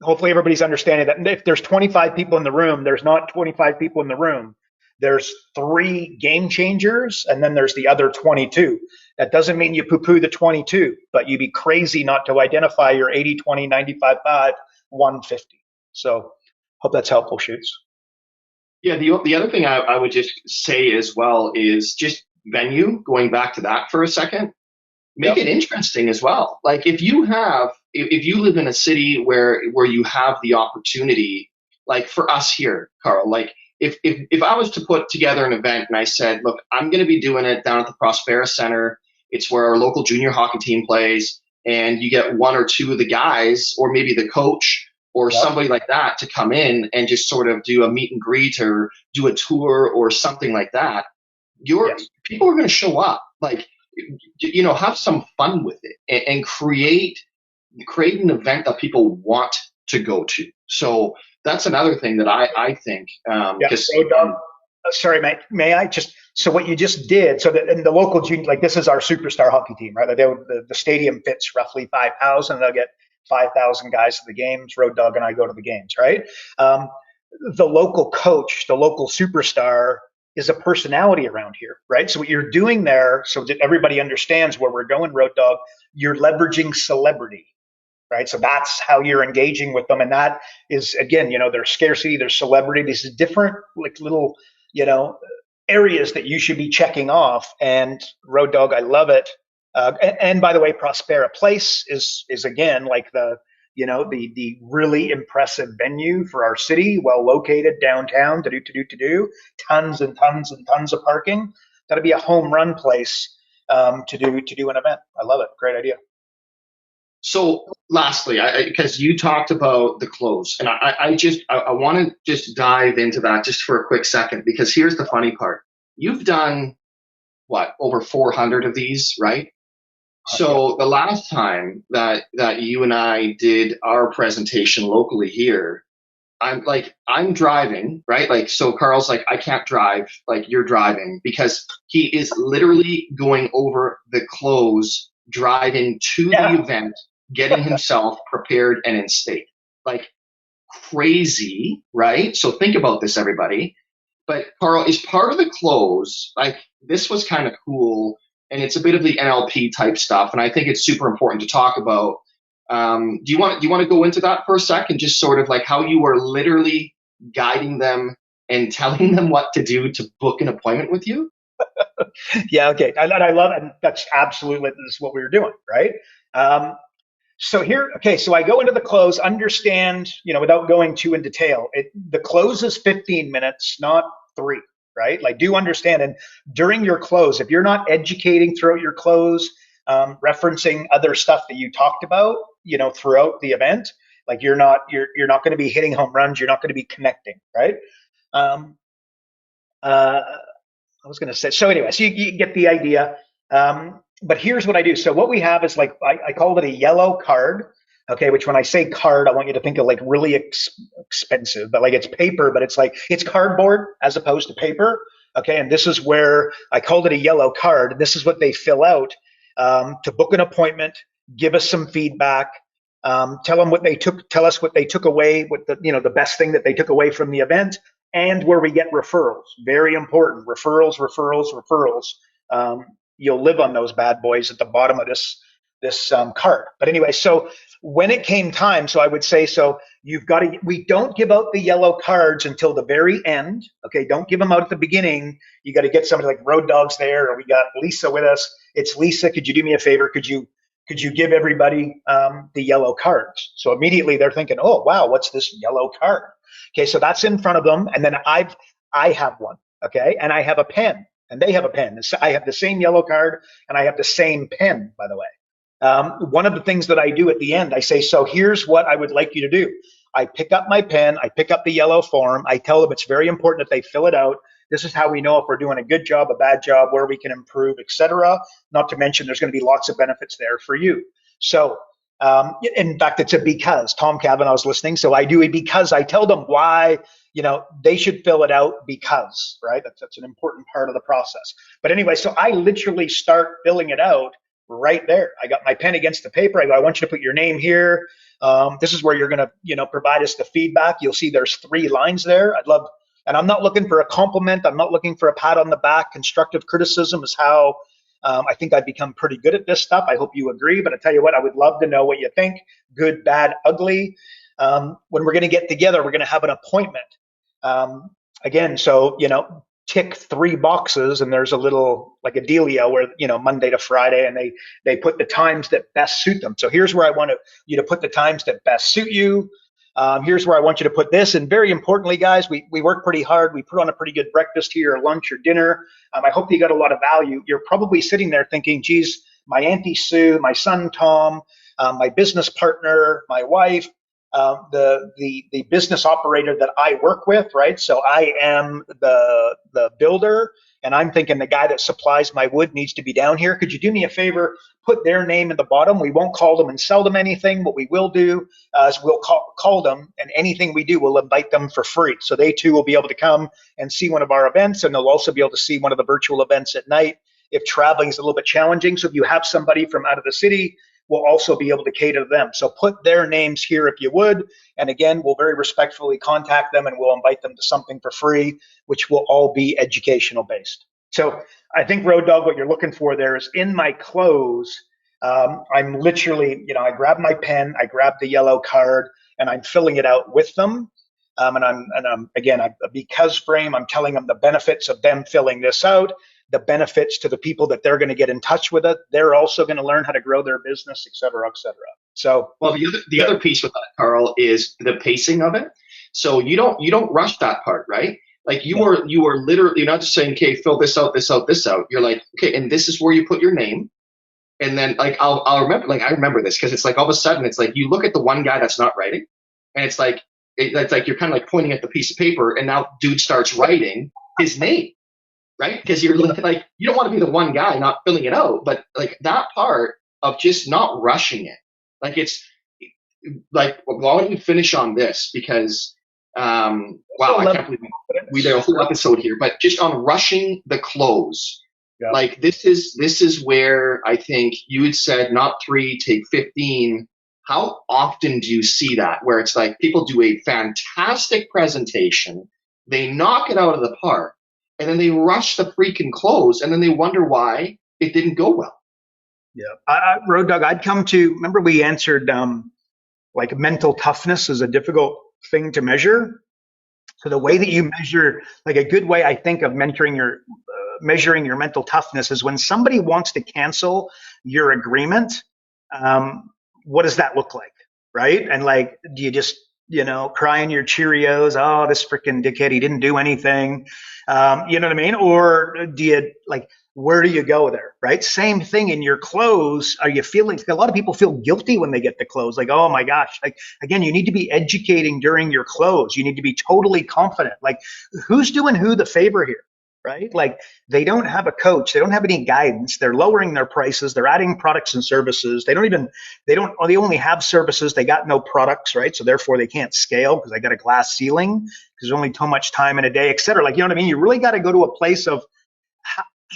hopefully everybody's understanding that if there's 25 people in the room, there's not 25 people in the room. There's 3 game changers, and then there's the other 22. That doesn't mean you poo-poo the 22, but you'd be crazy not to identify your 80, 20, 95, 5, 150. So hope that's helpful, Shoots. Yeah, the other thing I would just say as well is just venue, going back to that for a second, make it interesting as well. Like if you live in a city where you have the opportunity, like for us here, Karl, like if I was to put together an event and I said, look, I'm going to be doing it down at the Prospera Center. It's where our local junior hockey team plays, and you get 1 or 2 of the guys, or maybe the coach or somebody like that, to come in and just sort of do a meet and greet or do a tour or something like that. People are going to show up. Like, have some fun with it and create an event that people want to go to. So that's another thing that I think. Sorry, may I just? So what you just did, so that in the local junior, like this is our superstar hockey team, right? The stadium fits roughly 5,000. They'll get 5,000 guys to the games. Road Dog and I go to the games, right? The local coach, the local superstar, is a personality around here, right? So what you're doing there, so that everybody understands where we're going, Road Dog, you're leveraging celebrity, right? So that's how you're engaging with them. And that is, again, there's scarcity, there's celebrity, these different like little, areas that you should be checking off. And Road Dog, I love it. And by the way, Prospera Place is again, like the really impressive venue for our city, well located downtown, to do, tons and tons and tons of parking. That'd be a home run place to do an event. I love it. Great idea. So lastly, because you talked about the close, and I want to just dive into that just for a quick second, because here's the funny part. You've done over 400 of these, right? So the last time that you and I did our presentation locally here, I'm driving, right? Like, so Karl's like, I can't drive, like you're driving, because he is literally going over the close, driving to the event, getting himself prepared and in state. Like crazy, right? So think about this, everybody. But Karl, is part of the close, like this was kind of cool, and it's a bit of the NLP type stuff, and I think it's super important to talk about. Do you want to go into that for a sec, and just sort of like how you were literally guiding them and telling them what to do to book an appointment with you? Yeah, okay. I love it. And that's absolutely, this is what we were doing, right? So I go into the close, understand, without going too in detail, the close is 15 minutes, not 3, right? Like, do understand. And during your close, if you're not educating throughout your close, referencing other stuff that you talked about, throughout the event, like you're not going to be hitting home runs. You're not going to be connecting, right? I was going to say, so anyway, so you get the idea. But here's what I do. So what we have is like, I called it a yellow card. Okay. Which when I say card, I want you to think of like really expensive, but like it's paper, but it's cardboard as opposed to paper. Okay. And this is where I called it a yellow card. This is what they fill out, to book an appointment, give us some feedback, tell us what they took away, what the best thing that they took away from the event, and where we get referrals. Very important. Referrals. You'll live on those bad boys at the bottom of this card. But anyway, so when it came time, so I would say, we don't give out the yellow cards until the very end. Okay, don't give them out at the beginning. You got to get somebody like Road Dog's there, or we got Lisa with us. It's Lisa. Could you do me a favor? Could you give everybody the yellow cards? So immediately they're thinking, oh wow, what's this yellow card? Okay, so that's in front of them, and then I have one. Okay, and I have a pen, and they have a pen. I have the same yellow card, and I have the same pen, by the way. One of the things that I do at the end, I say, so here's what I would like you to do. I pick up my pen, I pick up the yellow form, I tell them it's very important that they fill it out. This is how we know if we're doing a good job, a bad job, where we can improve, etc. Not to mention there's going to be lots of benefits there for you. So in fact, it's a because. Tom Cavanaugh's listening. So I do a because. I tell them why, they should fill it out because, right? That's an important part of the process. But anyway, so I literally start filling it out right there. I got my pen against the paper. I go, I want you to put your name here. This is where you're going to, provide us the feedback. You'll see there's 3 lines there. And I'm not looking for a compliment. I'm not looking for a pat on the back. Constructive criticism is how I think I've become pretty good at this stuff. I hope you agree. But I tell you what, I would love to know what you think. Good, bad, ugly. When we're going to get together, we're going to have an appointment. Again, so, tick 3 boxes, and there's a little like a dealio where, Monday to Friday, and they put the times that best suit them. So here's where I want you to put the times that best suit you. Here's where I want you to put this. And very importantly, guys, we work pretty hard. We put on a pretty good breakfast here, or lunch or dinner. I hope you got a lot of value. You're probably sitting there thinking, geez, my Auntie Sue, my son Tom, my business partner, my wife, the business operator that I work with, right? So I am the builder, and I'm thinking the guy that supplies my wood needs to be down here. Could you do me a favor? Put their name in the bottom. We won't call them and sell them anything. What we will do is we'll call them, and anything we do, we'll invite them for free. So they too will be able to come and see one of our events, and they'll also be able to see one of the virtual events at night if traveling is a little bit challenging. So if you have somebody from out of the city, we'll also be able to cater to them. So put their names here if you would. And again, we'll very respectfully contact them, and we'll invite them to something for free, which will all be educational based. So I think, Road Dog, what you're looking for there is in my close, I'm literally, I grab my pen, I grab the yellow card, and I'm filling it out with them. And I'm again, a because frame, I'm telling them the benefits of them filling this out, the benefits to the people that they're going to get in touch with it. They're also going to learn how to grow their business, et cetera, et cetera. So, well, the other piece with that, Karl, is the pacing of it. So you don't rush that part, right? Like you are literally, you're not just saying, okay, fill this out, this out, this out. You're like, okay, and this is where you put your name. And then like, I'll remember, like, I remember this because it's like all of a sudden it's like, you look at the one guy that's not writing, and it's like you're kind of like pointing at the piece of paper, and now dude starts writing his name. Right? Because you're like, you don't want to be the one guy not filling it out, but like that part of just not rushing it. Like it's like, why don't we finish on this? Because, wow, I can't believe we did a whole episode here, but just on rushing the close. Yeah. Like this is where I think you had said not 3, take 15. How often do you see that where it's like people do a fantastic presentation, they knock it out of the park, and then they rush the freaking close, and then they wonder why it didn't go well. Yeah. Road Dog, I'd come to, remember we answered like mental toughness is a difficult thing to measure. So the way that you measure, like a good way I think of measuring your mental toughness is when somebody wants to cancel your agreement, what does that look like, right? And like, do you just, cry in your Cheerios, oh, this freaking dickhead, he didn't do anything. You know what I mean? Or do you where do you go there, right? Same thing in your close. Are you feeling, a lot of people feel guilty when they get the close, like, oh my gosh, like, again, you need to be educating during your close. You need to be totally confident. Like, who's doing who the favor here, right? Like, they don't have a coach. They don't have any guidance. They're lowering their prices. They're adding products and services. They only have services. They got no products, right? So therefore they can't scale because they got a glass ceiling because there's only so much time in a day, et cetera. Like, you know what I mean? You really got to go to a place of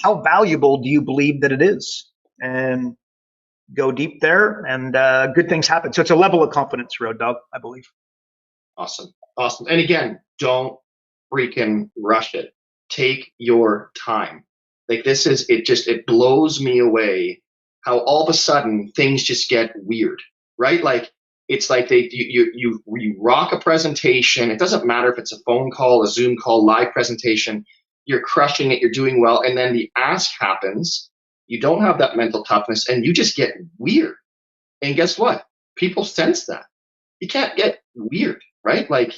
how valuable do you believe that it is, and go deep there, and good things happen. So it's a level of confidence, Road Dog, I believe. Awesome. And again, don't freaking rush it. Take your time. Like it blows me away how all of a sudden things just get weird, right? Like it's like you rock a presentation. It doesn't matter if it's a phone call, a Zoom call, live presentation. You're crushing it. You're doing well. And then the ask happens. You don't have that mental toughness, and you just get weird. And guess what? People sense that. You can't get weird, right? Like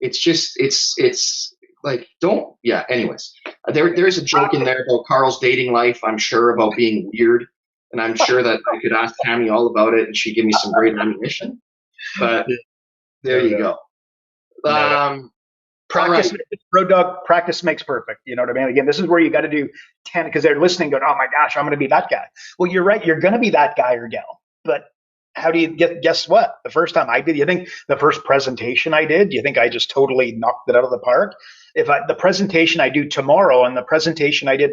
it's just, it's like, don't, yeah. Anyways, there's a joke in there about Carl's dating life. I'm sure about being weird. And I'm sure that I could ask Tammy all about it and she'd give me some great ammunition. But there you go. Practice, right. Road Dog, practice makes perfect. You know what I mean? Again, this is where you got to do 10 because they're listening going, oh my gosh, I'm going to be that guy. Well, you're right. You're going to be that guy or gal. But how do you guess what? The first time I did, you think the first presentation I did, you think I just totally knocked it out of the park? The presentation I do tomorrow and the presentation I did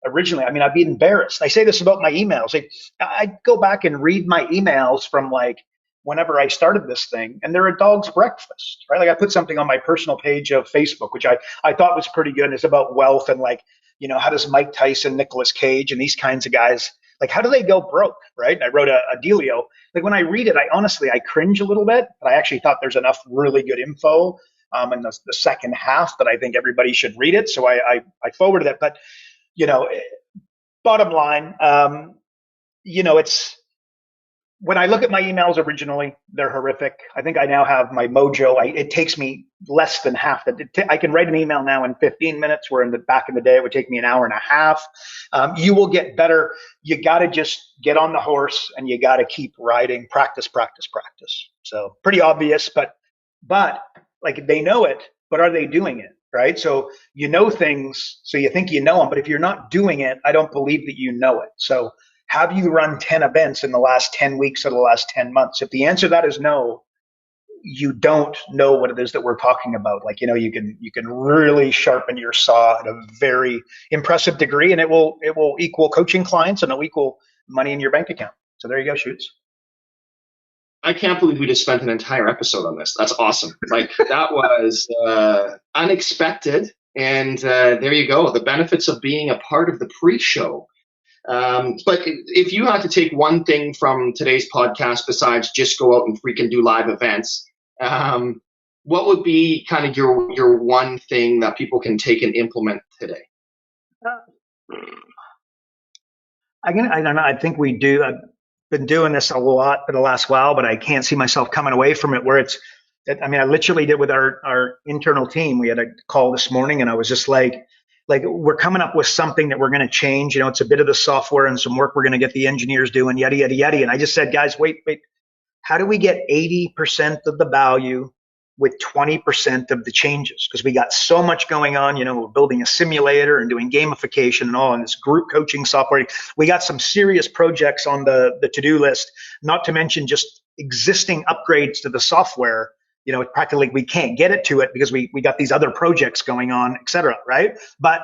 originally, I mean, I'd be embarrassed. I say this about my emails. I go back and read my emails from like whenever I started this thing, and they're a dog's breakfast, right? Like I put something on my personal page of Facebook, which I thought was pretty good. It's about wealth and like, you know, how does Mike Tyson, Nicolas Cage, and these kinds of guys, like how do they go broke, right? And I wrote a dealio. Like when I read it, I cringe a little bit, but I actually thought there's enough really good info in the second half that I think everybody should read it. So I forwarded it. But, you know, bottom line, you know, it's, when I look at my emails originally, they're horrific. I think I now have my mojo. It takes me less than half that. I can write an email now in 15 minutes, where back in the day, it would take me an hour and a half. You will get better. You got to just get on the horse and you got to keep riding, practice, practice, practice. So pretty obvious, but like they know it, but are they doing it? Right. So you know things, so you think you know them, but if you're not doing it, I don't believe that you know it. So have you run 10 events in the last 10 weeks or the last 10 months? If the answer to that is no, you don't know what it is that we're talking about. Like, you know, you can really sharpen your saw at a very impressive degree, and it will equal coaching clients and it'll equal money in your bank account. So there you go, Shoots. I can't believe we just spent an entire episode on this. That's awesome. Like that was unexpected. And there you go. The benefits of being a part of the pre-show. But if you had to take one thing from today's podcast besides just go out and freaking do live events, what would be kind of your one thing that people can take and implement today? I don't know. I think we do. I've been doing this a lot for the last while, but I can't see myself coming away from it where it's, I mean, I literally did with our internal team. We had a call this morning and I was just like we're coming up with something that we're going to change. You know, it's a bit of the software and some work we're going to get the engineers doing, yada, yada, yada. And I just said, guys, wait, how do we get 80% of the value with 20% of the changes? Because we got so much going on. You know, we're building a simulator and doing gamification and all, and this group coaching software. We got some serious projects on the to-do list, not to mention just existing upgrades to the software. You know, practically we can't get it to it because we got these other projects going on, et cetera, right? But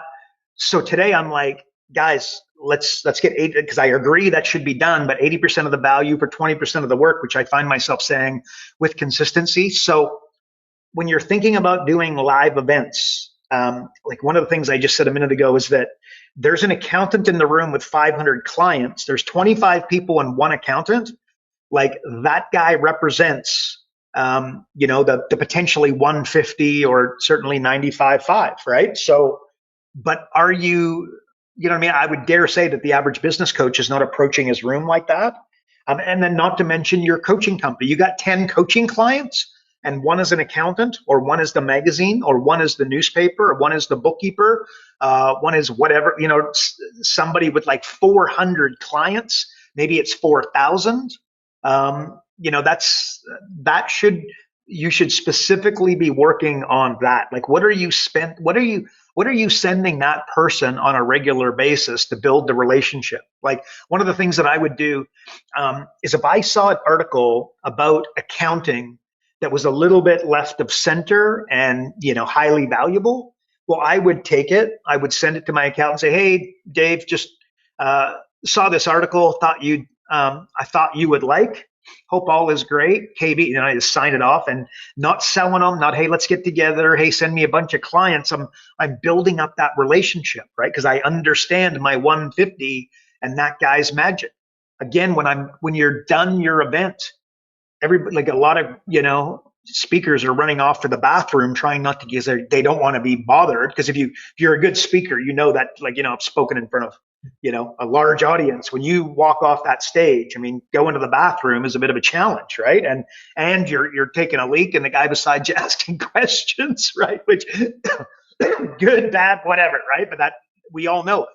so today I'm like, guys, let's get 80, because I agree that should be done, but 80% of the value for 20% of the work, which I find myself saying with consistency. So when you're thinking about doing live events, like one of the things I just said a minute ago is that there's an accountant in the room with 500 clients. There's 25 people and one accountant. Like that guy represents you know, the potentially 150 or certainly 95.5, right? So, but are you know what I mean? I would dare say that the average business coach is not approaching his room like that. And then not to mention your coaching company. You got 10 coaching clients and one is an accountant or one is the magazine or one is the newspaper or one is the bookkeeper. One is whatever, you know, somebody with like 400 clients, maybe it's 4,000. You know, you should specifically be working on that. Like, what are you sending that person on a regular basis to build the relationship? Like one of the things that I would do is if I saw an article about accounting that was a little bit left of center and, you know, highly valuable, well, I would take it. I would send it to my accountant and say, hey, Dave, just saw this article, I thought you would like. Hope all is great. KB, and I just sign it off and not selling them, not, hey, let's get together. Hey, send me a bunch of clients. I'm building up that relationship, right? Because I understand my 150 and that guy's magic. Again, when you're done your event, everybody, like a lot of, you know, speakers are running off to the bathroom trying not to, because they don't want to be bothered. Because if you're a good speaker, you know that, like, you know, I've spoken in front of a large audience, when you walk off that stage, I mean, going to the bathroom is a bit of a challenge, right? And you're taking a leak and the guy beside you asking questions, right? Which good, bad, whatever, right? But that we all know.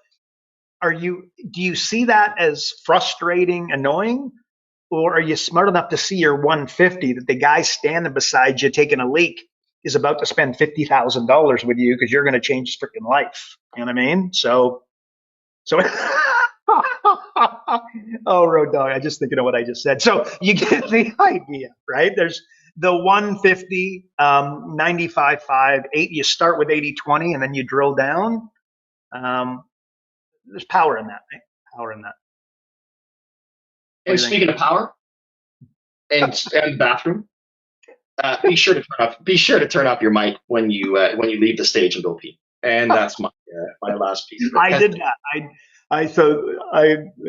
Do you see that as frustrating, annoying? Or are you smart enough to see your 150 that the guy standing beside you taking a leak is about to spend $50,000 with you because you're going to change his freaking life? You know what I mean? So, oh, Road Dog, I just thinking of what I just said. So you get the idea, right? There's the 150, 95, 5, 8. You start with 80/20 and then you drill down. Um, there's power in that, right? Power in that. What And do you think? speaking of power and bathroom, be sure to turn off your mic when you leave the stage and go pee. And that's my last piece of I it. did that.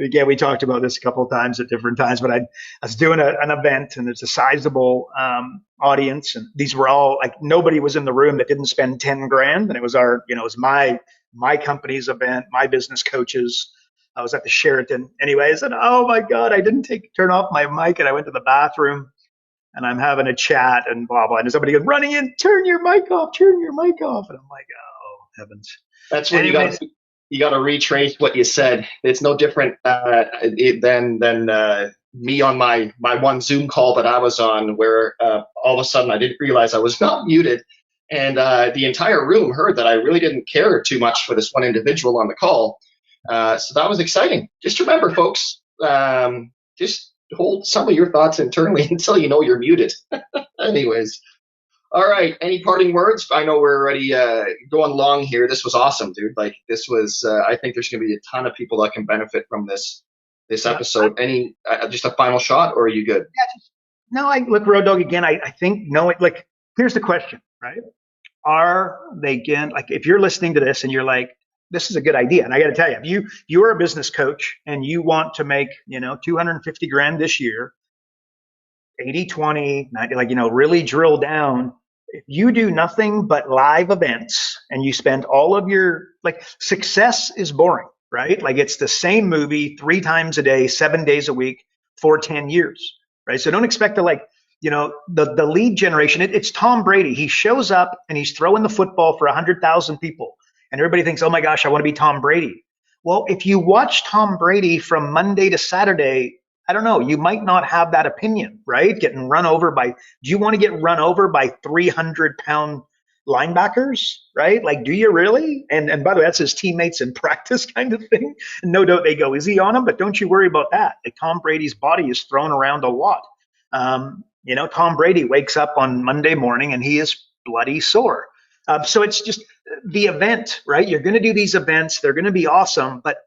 Again, we talked about this a couple of times at different times, but I was doing an event and it's a sizable audience. And these were all like, nobody was in the room that didn't spend 10 grand. And it was it was my company's event, my business coaches. I was at the Sheraton. Anyway, I said, oh my God, I didn't turn off my mic, and I went to the bathroom and I'm having a chat and blah, blah. And somebody goes running in, turn your mic off, turn your mic off. And I'm like, oh heavens. That's where Anyways, you got to retrace what you said. It's no different than me on my one Zoom call that I was on, where all of a sudden I didn't realize I was not muted, and the entire room heard that I really didn't care too much for this one individual on the call. So that was exciting. Just remember, folks, just hold some of your thoughts internally until you know you're muted. Anyways. All right. Any parting words? I know we're already going long here. This was awesome, dude. Like this was. I think there's going to be a ton of people that can benefit from this yeah, episode. Any just a final shot, or are you good? no, I look, Road Dog, again. I think no. Like, here's the question, right? Are they, again, like, if you're listening to this and you're like, this is a good idea, and I got to tell you, if you're a business coach and you want to make 250 grand this year, 80/20, like, really drill down. If you do nothing but live events and you spend all of your, like, success is boring, right? Like, it's the same movie 3 times a day, 7 days a week for 10 years, right? So don't expect to, like, the lead generation. It's Tom Brady. He shows up and he's throwing the football for 100,000 people. And everybody thinks, oh my gosh, I want to be Tom Brady. Well, if you watch Tom Brady from Monday to Saturday, I don't know, you might not have that opinion, right? Getting run over by, do you want to get run over by 300-pound linebackers, right? Like, do you really? And by the way, that's his teammates in practice kind of thing. And no doubt they go, is he on him? But don't you worry about that. Like, Tom Brady's body is thrown around a lot. Tom Brady wakes up on Monday morning and he is bloody sore. So it's just the event, right? You're going to do these events. They're going to be awesome, but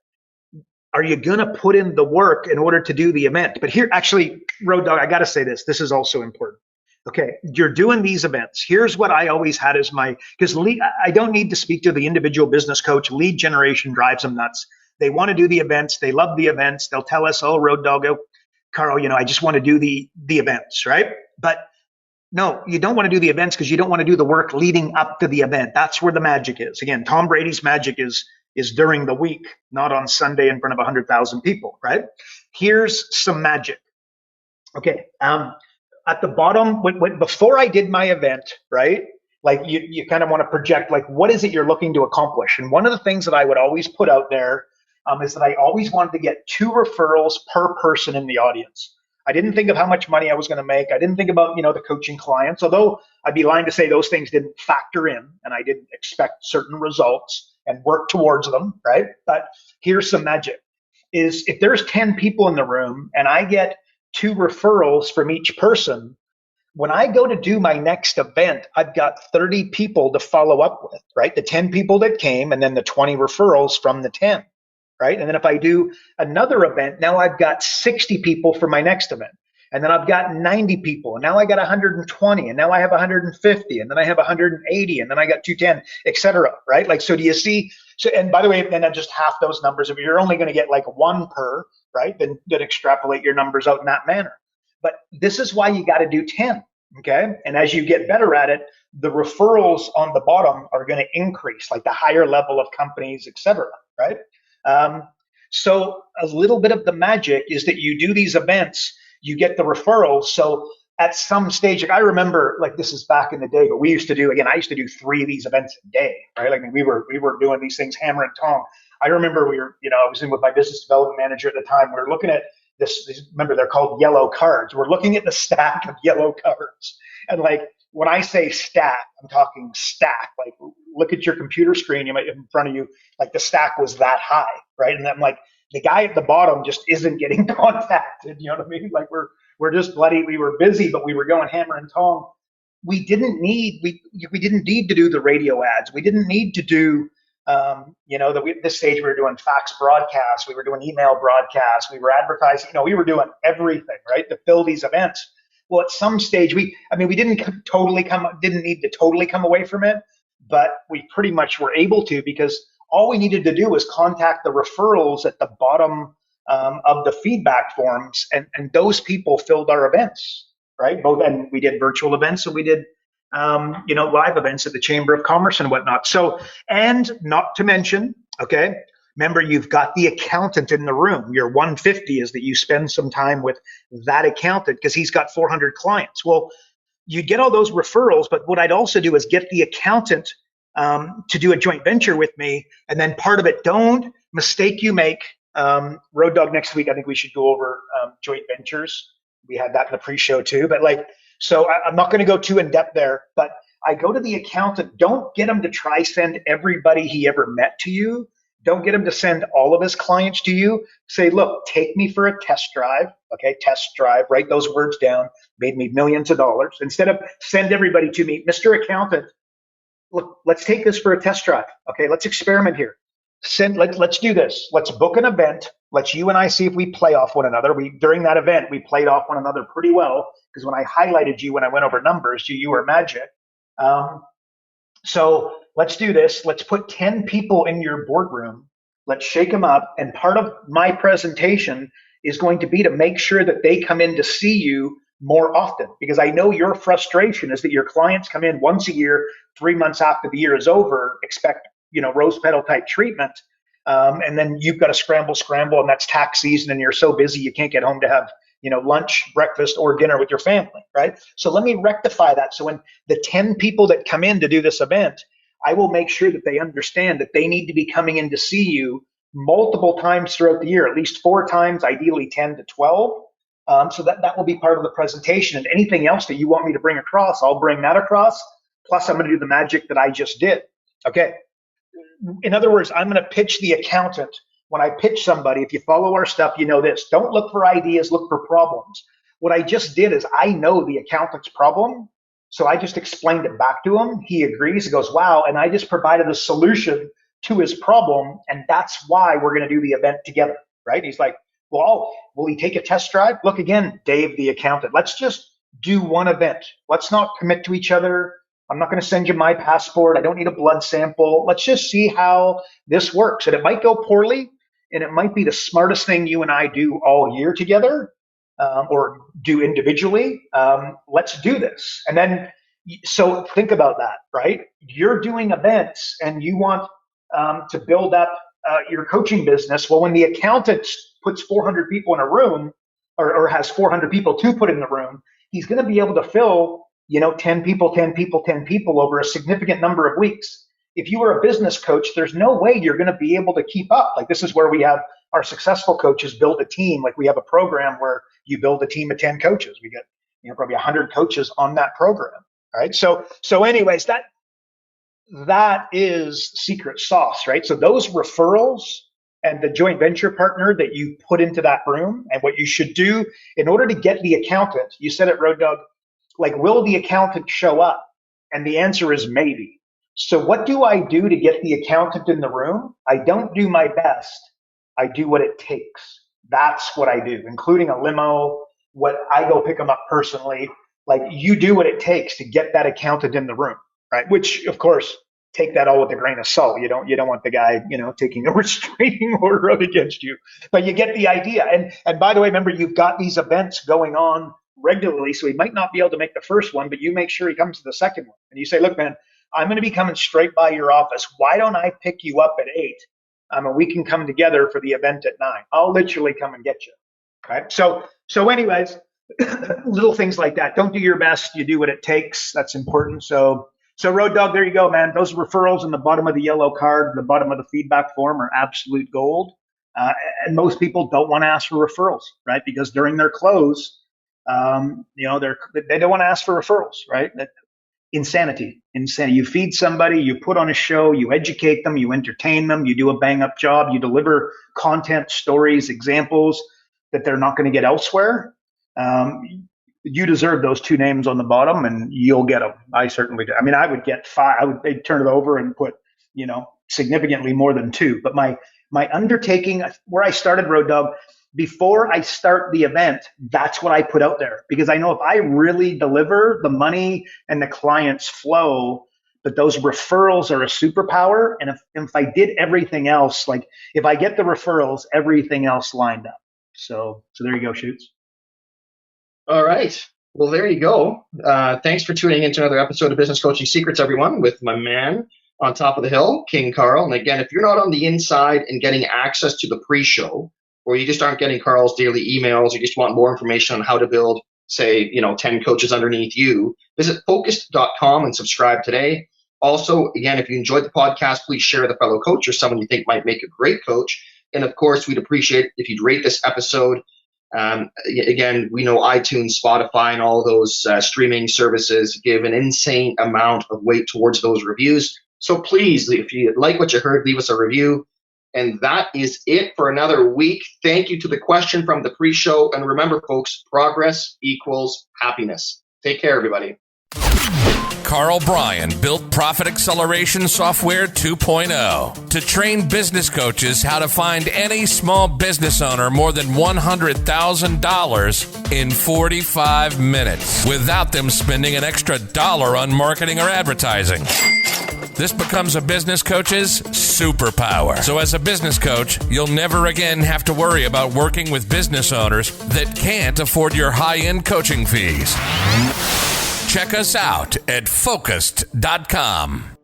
are you going to put in the work in order to do the event? But here, actually, Road Dog, I got to say this. This is also important. Okay, you're doing these events. Here's what I always had as because I don't need to speak to the individual business coach. Lead generation drives them nuts. They want to do the events. They love the events. They'll tell us, oh, Road Dog, oh, Carl, I just want to do the events, right? But no, you don't want to do the events because you don't want to do the work leading up to the event. That's where the magic is. Again, Tom Brady's magic is during the week, not on Sunday in front of 100,000 people, right? Here's some magic. Okay, at the bottom, before I did my event, right? Like, you kind of want to project, like, what is it you're looking to accomplish? And one of the things that I would always put out there is that I always wanted to get 2 referrals per person in the audience. I didn't think of how much money I was going to make. I didn't think about, the coaching clients, although I'd be lying to say those things didn't factor in and I didn't expect certain results and work towards them, right? But here's some magic is if there's 10 people in the room and I get 2 referrals from each person, when I go to do my next event, I've got 30 people to follow up with, right? The 10 people that came and then the 20 referrals from the 10. Right? And then if I do another event, now I've got 60 people for my next event. And then I've got 90 people. And now I got 120. And now I have 150. And then I have 180. And then I got 210, et cetera. Right? Like, so do you see? So, and by the way, then I just half those numbers. If you're only going to get like 1 per, right? Then extrapolate your numbers out in that manner. But this is why you got to do 10. Okay. And as you get better at it, the referrals on the bottom are going to increase, like the higher level of companies, et cetera. Right? So a little bit of the magic is that you do these events, you get the referrals. So at some stage, like I remember, like this is back in the day, but we used to do, again, I used to do 3 of these events a day, right? Like we were doing these things hammer and tong. I remember we were, I was in with my business development manager at the time. We were looking at remember they're called yellow cards. We're looking at the stack of yellow cards. And like when I say stack, I'm talking stack. Like look at your computer screen you might in front of you, like the stack was that high, right? And I'm like, the guy at the bottom just isn't getting contacted. You know what I mean? Like we're just bloody, we were busy, but we were going hammer and tong. We didn't need to do the radio ads. We didn't need to do this stage we were doing fax broadcasts, we were doing email broadcasts, we were advertising, we were doing everything, right, to fill these events. Well, at some stage, we didn't need to totally come away from it, but we pretty much were able to, because all we needed to do was contact the referrals at the bottom of the feedback forms, and those people filled our events, right? And we did virtual events, and we did live events at the Chamber of Commerce and whatnot. So, and not to mention, okay, remember you've got the accountant in the room. Your 150 is that you spend some time with that accountant because he's got 400 clients. Well, you get all those referrals, but what I'd also do is get the accountant to do a joint venture with me. And then part of it, don't mistake you make. Road Dog next week, I think we should go over joint ventures. We had that in the pre-show too, but so I'm not going to go too in depth there, but I go to the accountant. Don't get him to try send everybody he ever met to you. Don't get him to send all of his clients to you. Say, look, take me for a test drive. Okay, test drive, write those words down, made me millions of dollars. Instead of send everybody to me, Mr. Accountant, look, let's take this for a test drive. Okay, let's experiment here. Let's do this. Let's book an event. Let's you and I see if we play off one another. During that event, we played off one another pretty well, because when I highlighted you, when I went over numbers, you were magic. So let's do this. Let's put 10 people in your boardroom. Let's shake them up. And part of my presentation is going to be to make sure that they come in to see you more often, because I know your frustration is that your clients come in once a year, 3 months after the year is over, expect rose petal type treatment. And then you've got to scramble, and that's tax season, and you're so busy you can't get home to have lunch, breakfast, or dinner with your family, right? So let me rectify that. So when the 10 people that come in to do this event, I will make sure that they understand that they need to be coming in to see you multiple times throughout the year, at least 4 times, ideally 10 to 12. So that will be part of the presentation. And anything else that you want me to bring across, I'll bring that across. Plus, I'm going to do the magic that I just did. Okay. In other words, I'm going to pitch the accountant. When I pitch somebody, if you follow our stuff, you know this. Don't look for ideas, look for problems. What I just did is I know the accountant's problem, so I just explained it back to him. He agrees. He goes, wow. And I just provided a solution to his problem, and that's why we're going to do the event together, right? He's like, well, will he take a test drive? Look again, Dave, the accountant. Let's just do one event. Let's not commit to each other. I'm not going to send you my passport. I don't need a blood sample. Let's just see how this works. And it might go poorly, and it might be the smartest thing you and I do all year together, or do individually. Let's do this. And then, so think about that, right? You're doing events and you want to build up your coaching business. Well, when the accountant puts 400 people in a room, or has 400 people to put in the room, he's going to be able to fill 10 people over a significant number of weeks. If you were a business coach, there's no way you're going to be able to keep up. Like, this is where we have our successful coaches build a team. Like, we have a program where you build a team of 10 coaches. We get, probably 100 coaches on that program. Right. So anyways, that is secret sauce, right? So those referrals and the joint venture partner that you put into that room, and what you should do in order to get the accountant, you said it, Road Dog, like, will the accountant show up? And the answer is maybe. So what do I do to get the accountant in the room? I don't do my best. I do what it takes. That's what I do, including a limo, what I go pick them up personally. Like, you do what it takes to get that accountant in the room, right? Which, of course, take that all with a grain of salt. You don't want the guy, taking a restraining order out against you, but you get the idea. And by the way, remember, you've got these events going on regularly, so he might not be able to make the first one, but you make sure he comes to the second one. And you say, look, man, I'm going to be coming straight by your office. Why don't I pick you up at 8? We can come together for the event at 9. I'll literally come and get you. Okay. So anyways, little things like that. Don't do your best. You do what it takes. That's important. So Road Dog, there you go, man. Those referrals in the bottom of the yellow card, the bottom of the feedback form are absolute gold. And most people don't want to ask for referrals, right? Because during their close, they don't want to ask for referrals, right? Insanity. You feed somebody, you put on a show, you educate them, you entertain them, you do a bang up job, you deliver content, stories, examples that they're not going to get elsewhere. You deserve those 2 names on the bottom, and you'll get them. I certainly do. I mean, I would get 5. They'd turn it over and put, significantly more than 2. But my undertaking, where I started, Road Dog, before I start the event, that's what I put out there, because I know if I really deliver, the money and the clients flow. But those referrals are a superpower. And if I did everything else, like if I get the referrals, everything else lined up. So there you go, Shoots. All right. Well, there you go. Thanks for tuning into another episode of Business Coaching Secrets, everyone, with my man on top of the hill, King Karl. And again, if you're not on the inside and getting access to the pre-show, or you just aren't getting Karl's daily emails, you just want more information on how to build, say, 10 coaches underneath you, visit focused.com and subscribe today. Also, again, if you enjoyed the podcast, please share with a fellow coach or someone you think might make a great coach. And of course, we'd appreciate if you'd rate this episode. Again, we know iTunes, Spotify, and all those streaming services give an insane amount of weight towards those reviews. So please, if you like what you heard, leave us a review. And that is it for another week. Thank you to the question from the pre-show. And remember, folks, progress equals happiness. Take care, everybody. Karl Bryan built Profit Acceleration Software 2.0 to train business coaches how to find any small business owner more than $100,000 in 45 minutes without them spending an extra dollar on marketing or advertising. This becomes a business coach's superpower. So as a business coach, you'll never again have to worry about working with business owners that can't afford your high-end coaching fees. Check us out at focused.com.